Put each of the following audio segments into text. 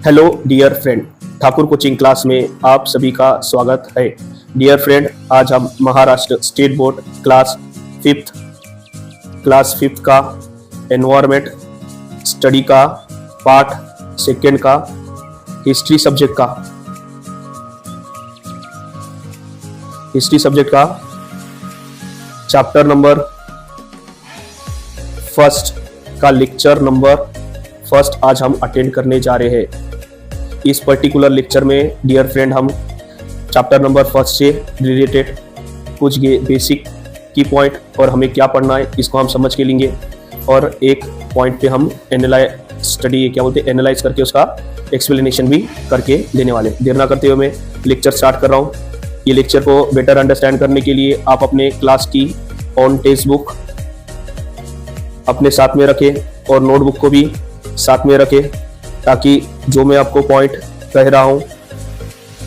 Hello dear friend, Thakur coaching class में आप सभी का स्वागत है। डियर फ्रेंड, आज हम Maharashtra state board class fifth का एनवायरमेंट स्टडी का पार्ट सेकेंड का हिस्ट्री सब्जेक्ट का चैप्टर नंबर फर्स्ट का लेक्चर नंबर फर्स्ट आज हम अटेंड करने जा रहे हैं। इस पर्टिकुलर लेक्चर में डियर फ्रेंड हम चैप्टर नंबर फर्स्ट से रिलेटेड कुछ बेसिक की पॉइंट और हमें क्या पढ़ना है इसको हम समझ के लेंगे और एक पॉइंट पे हम एनालाइज करके उसका एक्सप्लेनेशन भी करके देने वाले। देर ना करते हुए मैं लेक्चर स्टार्ट कर रहा हूँ। ये लेक्चर को बेटर अंडरस्टैंड करने के लिए आप अपने क्लास की ऑन टेक्स्ट बुक अपने साथ में रखें और नोटबुक को भी साथ में रखें, ताकि जो मैं आपको पॉइंट कह रहा हूँ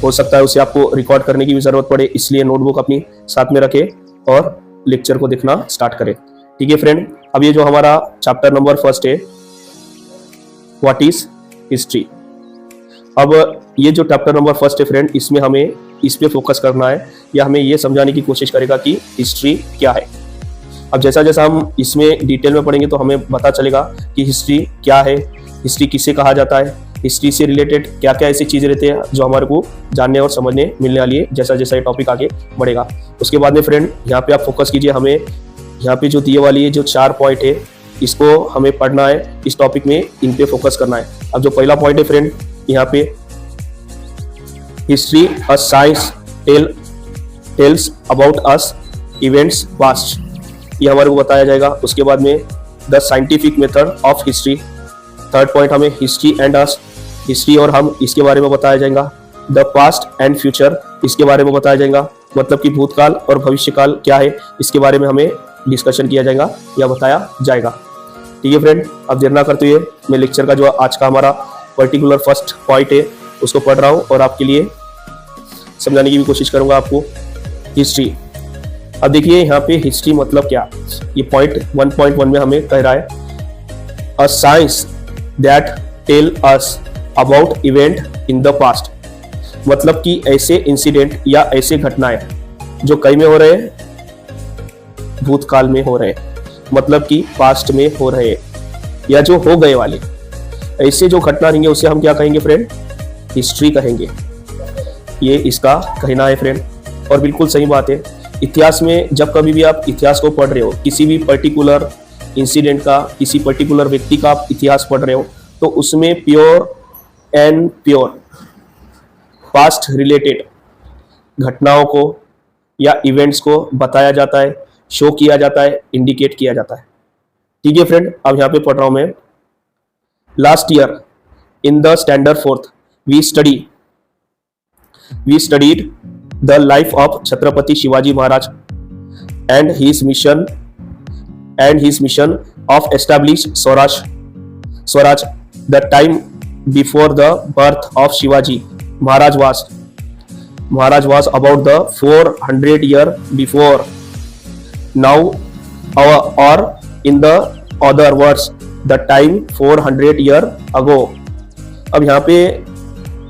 हो सकता है उसे आपको रिकॉर्ड करने की भी जरूरत पड़े, इसलिए नोटबुक अपनी साथ में रखें और लेक्चर को देखना स्टार्ट करें। ठीक है फ्रेंड, अब ये जो हमारा चैप्टर नंबर फर्स्ट है व्हाट इज हिस्ट्री। अब ये जो चैप्टर नंबर फर्स्ट है फ्रेंड, इसमें हमें इस पे फोकस करना है या हमें ये समझाने की कोशिश करेगा कि हिस्ट्री क्या है। अब जैसा जैसा हम इसमें डिटेल में पढ़ेंगे तो हमें पता चलेगा कि हिस्ट्री क्या है, हिस्ट्री किसे कहा जाता है, हिस्ट्री से रिलेटेड क्या क्या ऐसी चीज़ें रहती है जो हमारे को जानने और समझने मिलने वाली है जैसा जैसा ये टॉपिक आगे बढ़ेगा। उसके बाद में फ्रेंड यहाँ पे आप फोकस कीजिए, हमें यहाँ पे जो दिए वाली है जो 4 पॉइंट है इसको हमें पढ़ना है, इस टॉपिक में इन पे फोकस करना है। अब जो पहला पॉइंट है फ्रेंड यहाँ पे history a science tells about us events past, ये हमारे को बताया जाएगा। उसके बाद में the scientific method of history, third point हमें हिस्ट्री एंड अस, हिस्ट्री और हम इसके बारे में बताया जाएगा। द पास्ट एंड फ्यूचर, इसके बारे में बताया जाएगा, मतलब कि भूतकाल और भविष्यकाल क्या है इसके बारे में हमें डिस्कशन किया जाएगा या बताया जाएगा। ठीक है फ्रेंड, अब देर ना करते हुए मैं लेक्चर का जो आज का हमारा पर्टिकुलर फर्स्ट पॉइंट है उसको पढ़ रहा हूँ और आपके लिए समझाने की भी कोशिश करूंगा आपको। हिस्ट्री, अब देखिए यहाँ पे हिस्ट्री मतलब क्या, ये पॉइंट 1.1 में हमें कह रहा है a science that tell us about event in the past, मतलब कि ऐसे इंसिडेंट या ऐसे घटनाएं जो कई में हो रहे हैं, भूतकाल में हो रहे हैं, मतलब कि पास्ट में हो रहे हैं या जो हो गए वाले ऐसे जो घटना रहेंगे उसे हम क्या कहेंगे फ्रेंड, हिस्ट्री कहेंगे। ये इसका कहना है फ्रेंड और बिल्कुल सही बात है। इतिहास में जब कभी भी आप इतिहास को पढ़ रहे हो, किसी भी पर्टिकुलर इंसिडेंट का, किसी पर्टिकुलर व्यक्ति का आप इतिहास पढ़ रहे हो, तो उसमें प्योर पास्ट रिलेटेड घटनाओं को या इवेंट्स को बताया जाता है, शो किया जाता है, इंडिकेट किया जाता है। ठीक है फ्रेंड, अब यहाँ पे पढ़ रहा हूं मैं। Last year in the standard fourth we studied the life of Chhatrapati Shivaji Maharaj and his mission of establish Swaraj, the time before the birth of Shivaji Maharaj was about the 400 year before now, or in the other words the time 400 year ago। अब यहाँ पे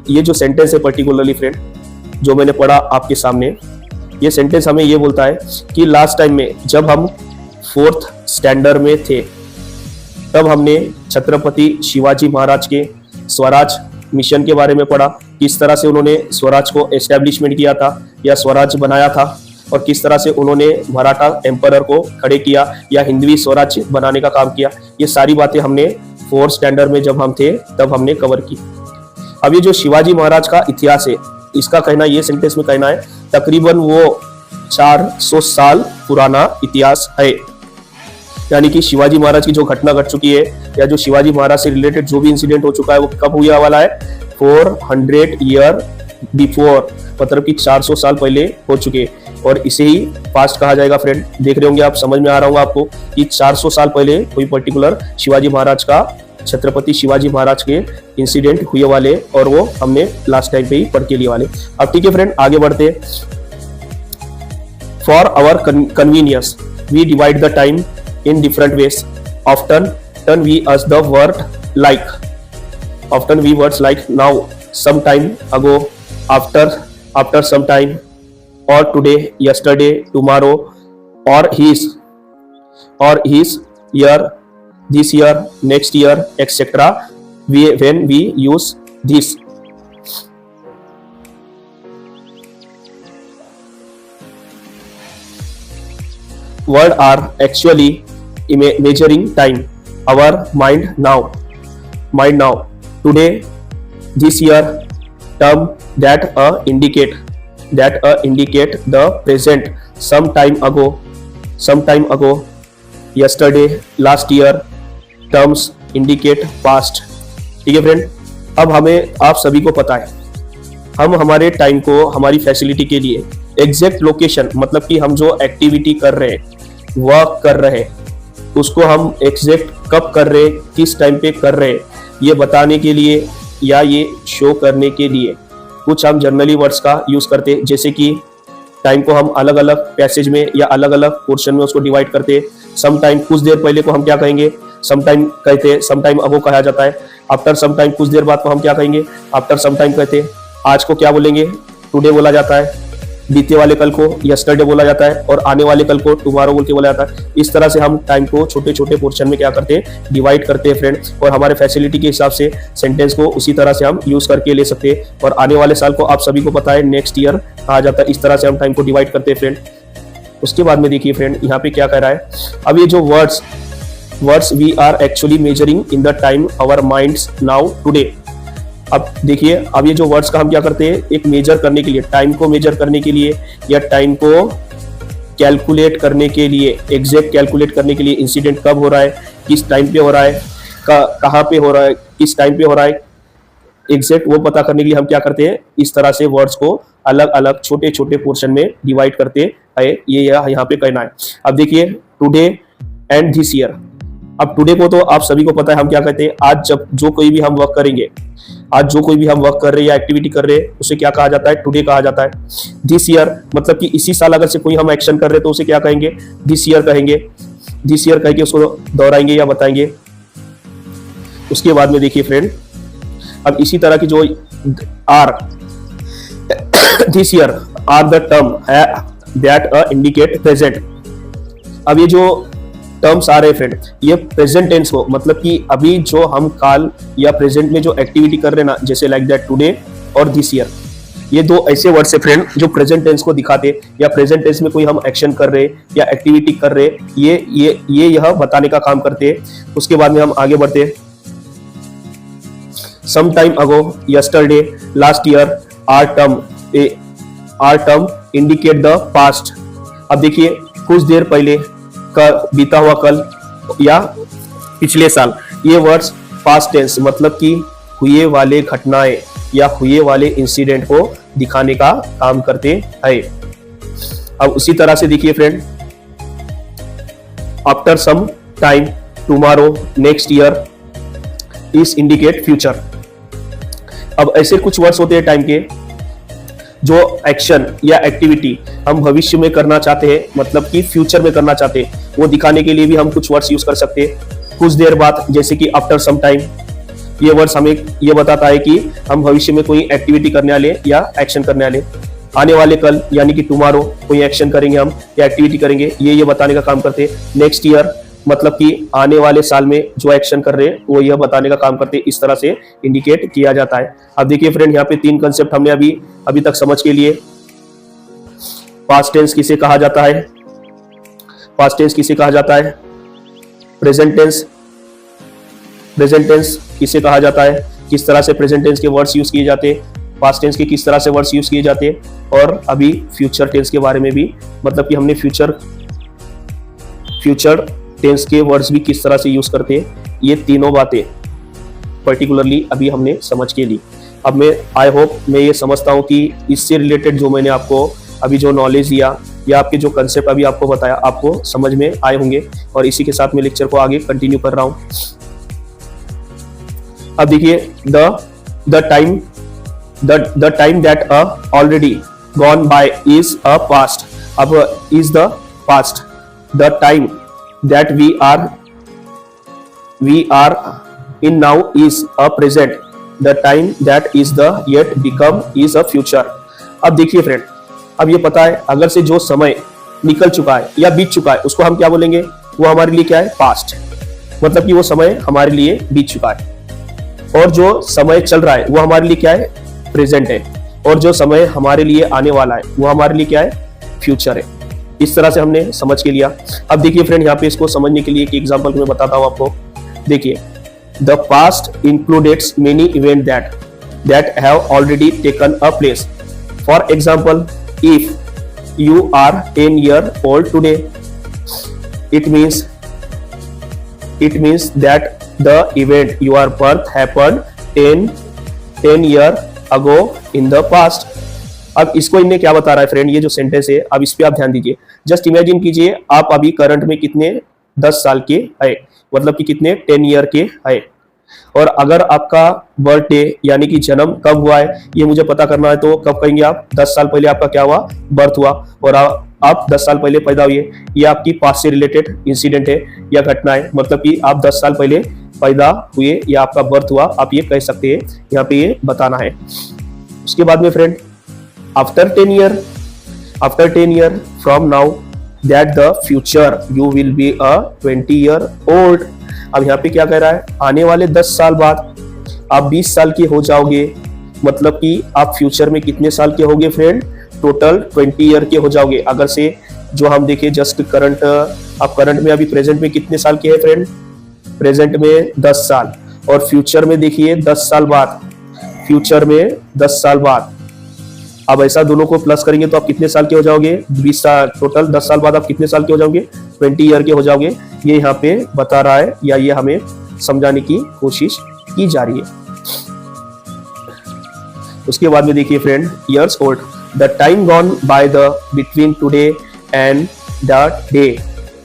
ये जो sentence है particularly friend जो मैंने पढ़ा आपके सामने, ये सेंटेंस हमें ये बोलता है कि लास्ट टाइम में जब हम 4th स्टैंडर्ड में थे तब हमने छत्रपति शिवाजी महाराज के स्वराज मिशन के बारे में पढ़ा, किस तरह से उन्होंने स्वराज को एस्टेब्लिशमेंट किया था या स्वराज बनाया था और किस तरह से उन्होंने मराठा एम्परर को खड़े किया या हिंदवी स्वराज बनाने का काम किया। ये सारी बातें हमने 4th स्टैंडर्ड में जब हम थे तब हमने कवर की। अब ये जो शिवाजी महाराज का इतिहास है इसका कहना, ये सेंटेंस में कहना है तकरीबन वो 400 साल पुराना इतिहास है, यानी कि शिवाजी महाराज की जो घटना घट चुकी है या जो शिवाजी महाराज से रिलेटेड जो भी इंसिडेंट हो चुका है वो कब हुआ वाला है, 400 ईयर बिफोर, मतलब कि 400 साल पहले हो चुके और इसे ही पास्ट कहा जाएगा फ्रेंड। देख रहे होंगे आप, समझ में आ रहा होगा आपको कि 400 साल पहले कोई पर्टिकुलर शिवाजी महाराज का, छत्रपति शिवाजी महाराज के इंसिडेंट हुए वाले और वो हमने लास्ट टाइम पे ही पढ़ के लिए वाले। अब ठीक है फ्रेंड, आगे बढ़ते। For our convenience we divide the time in different ways, often we use the word like Often we words like now, some time ago, after some time, or today, yesterday, tomorrow, or his year, this year, next year, etc. When we use this, word are actually measuring time. Our mind now, today, this year, term that indicate the present. Some time ago, yesterday, last year, terms indicate past. ठीक है friend, अब हमें आप सभी को पता है हम हमारे टाइम को हमारी फैसिलिटी के लिए एग्जैक्ट लोकेशन, मतलब कि हम जो एक्टिविटी कर रहे हैं, वर्क कर रहे हैं, उसको हम एग्जैक्ट कब कर रहे हैं, किस टाइम पे कर रहे हैं, ये बताने के लिए या ये शो करने के लिए कुछ हम जनरली वर्ड्स का यूज करते हैं। जैसे कि टाइम को हम अलग अलग पैसेज में या अलग अलग पोर्शन में उसको डिवाइड करते हैं। सम टाइम, कुछ देर पहले को हम क्या कहेंगे, सम टाइम कहते हैं, सम टाइम अगो कहा जाता है। आफ्टर सम टाइम, कुछ देर बाद को हम क्या कहेंगे, आफ्टर सम टाइम कहते हैं। आज को क्या बोलेंगे, टुडे बोला जाता है। बीते वाले कल को यस्टरडे बोला जाता है और आने वाले कल को टुमारो बोल के बोला जाता है। इस तरह से हम टाइम को छोटे छोटे पोर्शन में क्या करते हैं, डिवाइड करते हैं फ्रेंड, और हमारे फैसिलिटी के हिसाब से सेंटेंस को उसी तरह से हम यूज करके ले सकते हैं। और आने वाले साल को आप सभी को पता है नेक्स्ट ईयर कहा जाता है। इस तरह से हम टाइम को डिवाइड करते हैं फ्रेंड। उसके बाद में देखिए फ्रेंड, यहाँ पे क्या कह रहा है, अब ये जो words we are actually measuring in the time our minds now today. अब देखिए, अब ये जो वर्ड्स का हम क्या करते हैं, एक मेजर करने के लिए, टाइम को मेजर करने के लिए या टाइम को कैलकुलेट करने के लिए, एग्जैक्ट कैलकुलेट करने के लिए, इंसिडेंट कब हो रहा है, किस टाइम पे हो रहा है, कहाँ पे हो रहा है, किस टाइम पे हो रहा है, एग्जैक्ट वो पता करने के लिए हम क्या करते हैं, इस तरह से वर्ड्स को अलग अलग छोटे छोटे पोर्शन में डिवाइड करते हैं। ये यहाँ पे कहना है। अब देखिए, टुडे एंड दिस ईयर। अब टुडे को तो आप सभी को पता है हम क्या कहते हैं, आज जब जो कोई भी हम वर्क करेंगे, आज जो कोई भी हम वर्क कर रहे हैं या एक्टिविटी कर रहे हैं, उसे क्या कहा जाता है, टुडे कहा जाता है। दिस ईयर मतलब कि इसी साल अगर से कोई हम एक्शन कर रहे हैं तो उसे क्या कहेंगे, दिस ईयर कहेंगे। दिस ईयर कह के उसको दोहराएंगे या बताएंगे। उसके बाद में देखिए फ्रेंड, अब इसी तरह की जो are, this year are the term that indicate present. अब ये जो टर्म्स आ रहे फ्रेंड, ये प्रेजेंट टेंस को, मतलब कि अभी जो हम काल या प्रेजेंट में जो एक्टिविटी कर रहे हैं ना, जैसे लाइक दैट टुडे और दिस ईयर, ये दो ऐसे वर्ड्स है फ्रेंड जो प्रेजेंट टेंस को दिखाते या प्रेजेंट टेंस में कोई हम एक्शन कर रहे या एक्टिविटी कर रहे, ये यह बताने का काम करते हैं। उसके बाद में हम आगे बढ़ते हैं। Some time ago, yesterday, last year, are term indicate the past. अब देखिए, कुछ देर पहले, बीता हुआ कल या पिछले साल, ये वर्ड्स पास्ट टेंस मतलब कि हुए वाले घटनाएं या हुए वाले इंसिडेंट को दिखाने का काम करते हैं। अब उसी तरह से देखिए friend, after some time, tomorrow, next year, is indicate future. अब ऐसे कुछ वर्ड्स होते हैं टाइम के जो एक्शन या एक्टिविटी हम भविष्य में करना चाहते हैं, मतलब कि फ्यूचर में करना चाहते हैं, वो दिखाने के लिए भी हम कुछ वर्ड्स यूज कर सकते हैं। कुछ देर बाद, जैसे कि आफ्टर सम टाइम, ये वर्ड्स हमें ये बताता है कि हम भविष्य में कोई एक्टिविटी करने वाले या एक्शन करने वाले। आने वाले कल यानी कि टुमारो, कोई एक्शन करेंगे हम या एक्टिविटी करेंगे, ये बताने का काम करते हैं। नेक्स्ट ईयर मतलब कि आने वाले साल में जो एक्शन कर रहे हैं वो यह बताने का काम करते हैं। इस तरह से इंडिकेट किया जाता है। अब देखिए फ्रेंड, यहाँ पे तीन कंसेप्ट हमने अभी तक समझ के लिए। पास्ट टेंस किसे कहा जाता है, पास्ट टेंस किसे कहा जाता है, प्रेजेंट टेंस किसे कहा जाता है, किस तरह से प्रेजेंट टेंस के वर्ड्स यूज किए जाते हैं, पास्ट टेंस के किस तरह से वर्ड्स यूज किए जाते हैं, और अभी फ्यूचर टेंस के बारे में भी, मतलब कि हमने फ्यूचर टेंस के वर्ड्स भी किस तरह से यूज करते हैं। ये तीनों बातें पर्टिकुलरली अभी हमने समझ के ली। अब मैं ये समझता हूं कि इससे रिलेटेड जो मैंने आपको अभी जो नॉलेज दिया या आपके जो कंसेप्ट अभी आपको बताया, आपको समझ में आए होंगे, और इसी के साथ मैं लेक्चर को आगे कंटिन्यू कर रहा हूं। अब देखिए, the time that already gone by is a past. अब is the past, the time that we are in now is a present. The time that is the yet become is a future. अब देखिए friend, अब ये पता है अगर से जो समय निकल चुका है या बीत चुका है उसको हम क्या बोलेंगे, वो हमारे लिए क्या है, पास्ट। मतलब कि वो समय हमारे लिए बीत चुका है। और जो समय चल रहा है वो हमारे लिए क्या है, प्रेजेंट है। और जो समय हमारे लिए आने वाला है वो हमारे लिए क्या है, फ्यूचर है। इस तरह से हमने समझ के लिया। अब देखिए फ्रेंड, यहाँ पे इसको समझने के लिए एक एग्जांपल मैं बताता हूँ आपको। देखिए, the past includes many event that have already taken a place. For example, if you are 10 year old today, it means that the event your birth happened 10 year ago in the past। अब इसको इन्हें क्या बता रहा है friend, ये जो sentence है, अब इस पे आप ध्यान दीजिए। जस्ट इमेजिन कीजिए आप अभी करंट में कितने 10 साल के है, मतलब कि कितने 10 ईयर के है। और अगर आपका बर्थडे यानी कि जन्म कब हुआ है ये मुझे पता करना है, तो कब कहेंगे आप, 10 साल पहले आपका क्या हुआ, बर्थ हुआ। और आप 10 साल पहले पैदा हुए। ये आपकी पास्ट से रिलेटेड इंसिडेंट है या घटना है, मतलब कि आप 10 साल पहले पैदा हुए या आपका बर्थ हुआ, आप ये कह सकते हैं। यहाँ पे ये बताना है। उसके बाद में friend, after 10 year from now that the future you will be a 20 year old। अब यहाँ पे क्या कह रहा है, आने वाले 10 साल बाद आप 20 साल के हो जाओगे। मतलब कि आप फ्यूचर में कितने साल के होगे फ्रेंड, टोटल 20 ईयर के हो जाओगे। अगर से जो हम देखें जस्ट करंट, आप करंट में अभी प्रेजेंट में कितने साल के हैं फ्रेंड, प्रेजेंट में 10 साल। और फ्यूचर में देखिए 10 साल बाद, फ्यूचर में 10 साल बाद। अब ऐसा दोनों को प्लस करेंगे तो आप कितने साल के हो जाओगे, 20 साल। टोटल 10 साल बाद आप कितने साल के हो जाओगे, 20 ईयर के हो जाओगे। ये यहाँ पे बता रहा है या ये हमें समझाने की कोशिश की जा रही है। उसके बाद में देखिए friend, years old, the time gone by the between today and the day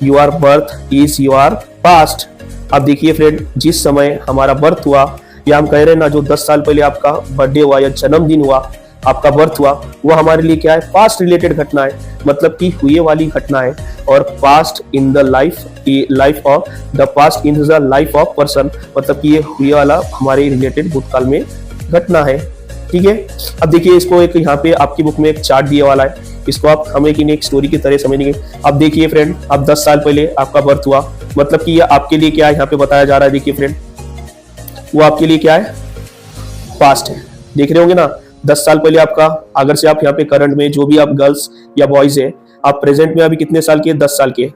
your birth is your past. अब देखिए फ्रेंड, जिस समय हमारा बर्थ हुआ, या हम कह रहे हैं ना जो 10 साल पहले आपका बर्थडे हुआ या जन्मदिन हुआ, आपका बर्थ हुआ, वो हमारे लिए क्या है, पास्ट रिलेटेड घटना है। मतलब कि हुए वाली घटना है। और past in the life of the past in the life of person, मतलब कि ये हुए वाला हमारे रिलेटेड भूतकाल में घटना है। ठीक है। अब देखिए इसको एक यहाँ पे आपकी बुक में एक चार्ट दिया वाला है, इसको आप हमें एक स्टोरी की तरह समझेंगे। अब देखिए फ्रेंड, अब 10 साल पहले आपका बर्थ हुआ, मतलब कि ये आपके लिए क्या है, यहाँ पे बताया जा रहा है। देखिए फ्रेंड, वो आपके लिए क्या है, पास्ट है। देख रहे होंगे ना, 10 साल पहले आपका, अगर से आप यहाँ पे करंट में जो भी आप गर्ल्स या बॉयज है, आप प्रेजेंट में अभी कितने साल के, 10 साल के।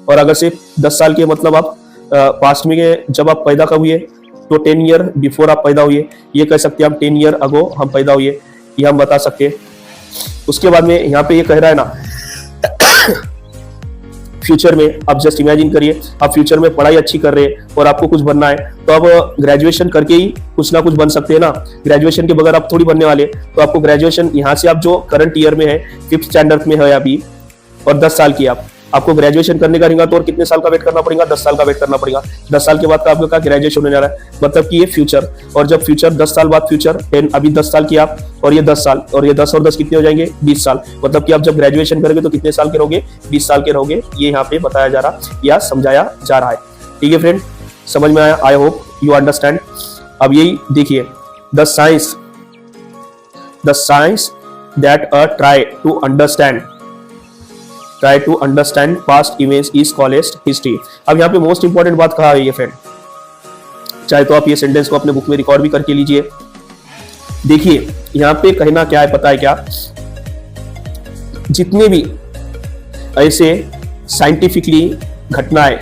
और अगर से 10 साल के मतलब आप पास्ट में जब आप पैदा कब हुए, तो 10 ईयर बिफोर आप पैदा हुए, ये कह सकते हैं हम 10 ईयर अगो हम पैदा हुए, ये हम बता सकते हैं। उसके बाद में यहाँ पे ये कह रहा है ना फ्यूचर में, आप जस्ट इमेजिन करिए आप फ्यूचर में पढ़ाई अच्छी कर रहे हैं और आपको कुछ बनना है, तो आप ग्रेजुएशन करके ही कुछ ना कुछ बन सकते हैं ना। ग्रेजुएशन के बगैर आप थोड़ी बनने वाले। तो आपको ग्रेजुएशन यहाँ से आप जो करंट ईयर में है, 5th स्टैंडर्ड में है अभी, और 10 साल की आपको ग्रेजुएशन करने का रहेगा, तो और कितने साल का वेट करना पड़ेगा, 10 साल का वेट करना पड़ेगा। 10 साल के बाद का आपका ग्रेजुएशन होने जा रहा है, मतलब कि ये फ्यूचर। और जब फ्यूचर 10 साल बाद फ्यूचर 10, अभी 10 साल की आप, और ये 10 साल, और ये 10 और 10 कितने हो जाएंगे, 20 साल। मतलब कि आप जब ग्रेजुएशन करोगे तो कितने साल के रहोगे, 20 साल के रहोगे। ये यहाँ पे बताया जा रहा या समझाया जा रहा है। ठीक है फ्रेंड, समझ में आया, आई होप यू अंडरस्टैंड। अब यही देखिए, the science that try to understand past events is called history। अब यहाँ पे मोस्ट इंपॉर्टेंट बात कहा है ये फ्रेंड, चाहे तो आप ये सेंटेंस को अपने बुक में रिकॉर्ड भी करके लीजिए। देखिए यहाँ पे कहना क्या है, पता है क्या, जितने भी ऐसे साइंटिफिकली घटनाएं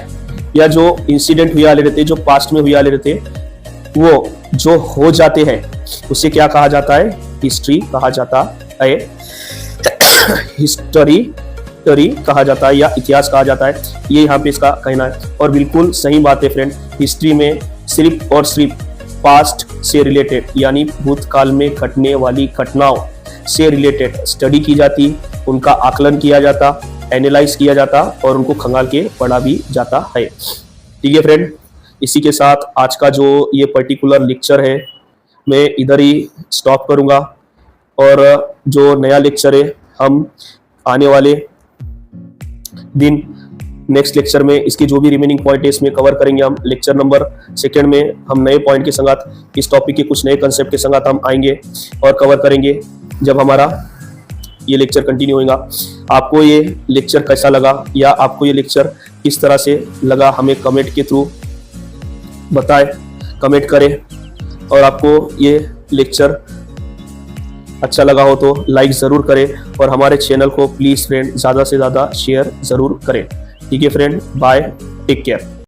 या जो इंसिडेंट हुए वाले रहते, जो पास्ट में हुए वाले रहते, वो जो हो जाते हैं उसे क्या कहा जाता है, हिस्ट्री कहा जाता है। हिस्ट्री कहा जाता है या इतिहास कहा जाता है, ये यहाँ पे इसका कहना है। और बिल्कुल सही बात है फ्रेंड, हिस्ट्री में सिर्फ और सिर्फ पास्ट से रिलेटेड यानी भूतकाल में घटने वाली घटनाओं से रिलेटेड स्टडी की जाती, उनका आकलन किया जाता, एनालाइज किया जाता और उनको खंगाल के पढ़ा भी जाता है। ठीक है फ्रेंड, इसी के साथ आज का जो ये पर्टिकुलर लेक्चर है मैं इधर ही स्टॉप करूँगा। और जो नया लेक्चर है हम आने वाले दिन नेक्स्ट लेक्चर में इसकी जो भी रिमेनिंग पॉइंट है इसमें कवर करेंगे हम। लेक्चर नंबर 2 में हम नए पॉइंट के संगत इस टॉपिक के कुछ नए कंसेप्ट के संगत हम आएंगे और कवर करेंगे जब हमारा ये लेक्चर कंटिन्यू होगा। आपको ये लेक्चर कैसा लगा या आपको ये लेक्चर किस तरह से लगा हमें कमेंट के थ्रू बताएं, कमेंट करें। और आपको ये लेक्चर अच्छा लगा हो तो लाइक ज़रूर करें और हमारे चैनल को प्लीज़ फ्रेंड ज़्यादा से ज़्यादा शेयर ज़रूर करें। ठीक है फ्रेंड, बाय, टेक केयर।